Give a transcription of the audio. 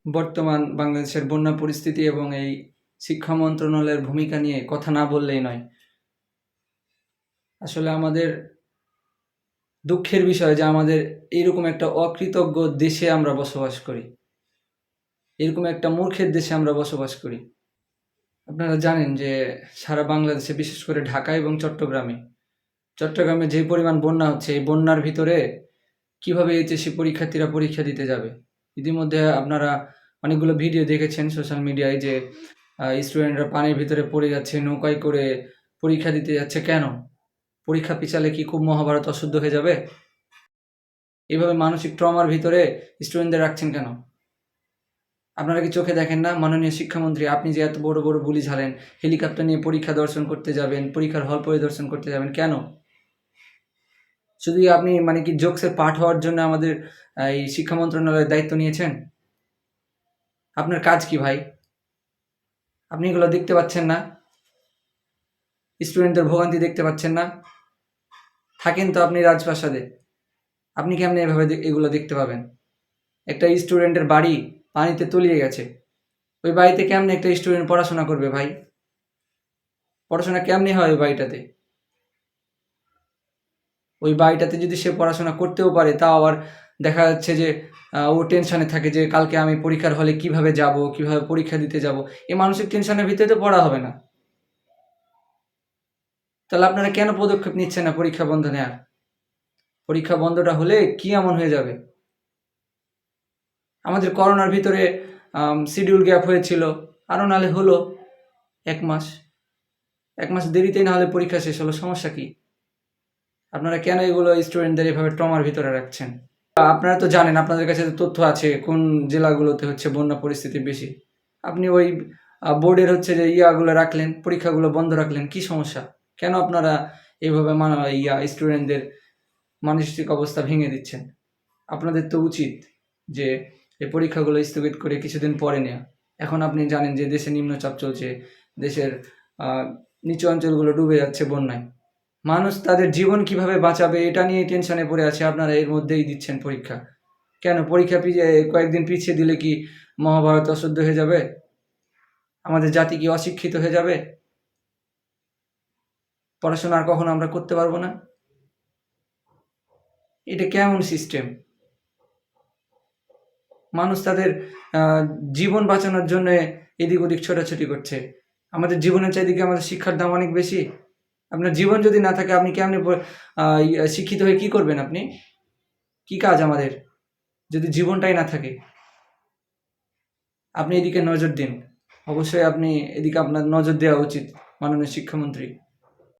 বর্তমান বাংলাদেশের বন্যা পরিস্থিতি এবং এই শিক্ষা মন্ত্রণালয়ের ভূমিকা নিয়ে কথা না বললেই নয়। আসলে আমাদের দুঃখের বিষয় যে আমাদের এইরকম একটা অকৃতজ্ঞ দেশে আমরা বসবাস করি। এরকম একটা মূর্খের দেশে আমরা বসবাস করি। আপনারা জানেন যে সারা বাংলাদেশে বিশেষ করে ঢাকা এবং চট্টগ্রামে যে পরিমাণ বন্যা হচ্ছে, এই বন্যার ভিতরে কিভাবে এইচএসসি পরীক্ষার্থীরা পরীক্ষা দিতে যাবে। ইতিমধ্যে আপনারা অনেকগুলো ভিডিও দেখেছেন সোশ্যাল মিডিয়ায় যে স্টুডেন্টরা পানির ভিতরে পড়ে যাচ্ছে, নৌকায় করে পরীক্ষা দিতে যাচ্ছে। কেন? পরীক্ষা পিছালে কি খুব মহাভারত অশুদ্ধ হয়ে যাবে? এভাবে মানসিক ট্রমার ভিতরে স্টুডেন্টদের রাখছেন কেন? আপনারা কি চোখে দেখেন না? মাননীয় শিক্ষামন্ত্রী, আপনি যে এত বড় বড় বুলি ঝালেন, হেলিকপ্টার নিয়ে পরীক্ষা দর্শন করতে যাবেন, পরীক্ষার হল পরিদর্শন করতে যাবেন, কেন? শুধু আপনি মানে কি জোকসের পার্ট হওয়ার জন্য আমাদের এই শিক্ষা মন্ত্রণালয়ের দায়িত্ব নিয়েছেন? আপনার কাজ কি ভাই? আপনি এগুলো দেখতে পাচ্ছেন না? স্টুডেন্টদের ভোগান্তি দেখতে পাচ্ছেন না? থাকেন তো আপনি রাজপ্রাসাদে, আপনি কেমনে এভাবে এগুলো দেখতে পাবেন? একটা স্টুডেন্টের বাড়ি পানিতে তলিয়ে গেছে, ওই বাড়িতে কেমনে একটা স্টুডেন্ট পড়াশোনা করবে ভাই? পড়াশোনা কেমনে হয় ওই বাড়িটাতে? ওই বাড়িটাতে যদি সে পড়াশোনা করতেও পারে, তাও আবার দেখা যাচ্ছে যে ও টেনশনে থাকে যে কালকে আমি পরীক্ষার হলে কিভাবে যাব, কিভাবে পরীক্ষা দিতে যাব। এই মানসিক টেনশনের ভিতরে তো পড়া হবে না। তাহলে আপনারা কেন পদক্ষেপ নিচ্ছেন না পরীক্ষা বন্ধ নেওয়ার? পরীক্ষা বন্ধটা হলে কি এমন হয়ে যাবে? আমাদের করোনার ভিতরে শিডিউল গ্যাপ হয়েছিল, আরও নাহলে হলো ১ মাস। ১ মাস দেরিতেই না হলে পরীক্ষা শেষ হলো, সমস্যা কি? আপনারা কেন এগুলো স্টুডেন্টদের এভাবে ট্রমার ভিতরে রাখছেন? আপনারা তো জানেন, আপনাদের কাছে তো তথ্য আছে কোন জেলাগুলোতে হচ্ছে বন্যা পরিস্থিতি বেশি। আপনি ওই বোর্ডের হচ্ছে যে ইয়াগুলো রাখলেন, পরীক্ষাগুলো বন্ধ রাখলেন, কি সমস্যা? কেন আপনারা এইভাবে স্টুডেন্টদের মানসিক অবস্থা ভেঙে দিচ্ছেন? আপনাদের তো উচিত যে এই পরীক্ষাগুলো স্থগিত করে কিছুদিন পরে নেওয়া। এখন আপনি জানেন যে দেশে নিম্নচাপ চলছে, দেশের নিচু অঞ্চলগুলো ডুবে যাচ্ছে বন্যায়। মানুষ তাদের জীবন কিভাবে বাঁচাবে এটা নিয়ে টেনশনে পড়ে আছে, আপনারা এর মধ্যেই দিচ্ছেন পরীক্ষা। কেন পরীক্ষা কয়েকদিন পিছিয়ে দিলে কি মহাভারত অশুদ্ধ হয়ে যাবে? আমাদের জাতি কি অশিক্ষিত হয়ে যাবে? পড়াশোনা আর কখনো আমরা করতে পারবো না? এটা কেমন সিস্টেম? মানুষ তাদের জীবন বাঁচানোর জন্য এদিক ওদিক ছোটাছুটি করছে। আমাদের জীবনের চাইতে কি আমাদের শিক্ষার দাম অনেক বেশি? আপনার জীবন যদি না থাকে, আপনি কেমনে শিক্ষিত হয়ে কি করবেন আপনি? কি কাজ আমাদের যদি জীবনটাই না থাকে? আপনি এদিকে নজর দিন। অবশ্যই আপনি এদিকে আপনার নজর দেওয়া উচিত, মাননীয় শিক্ষামন্ত্রী।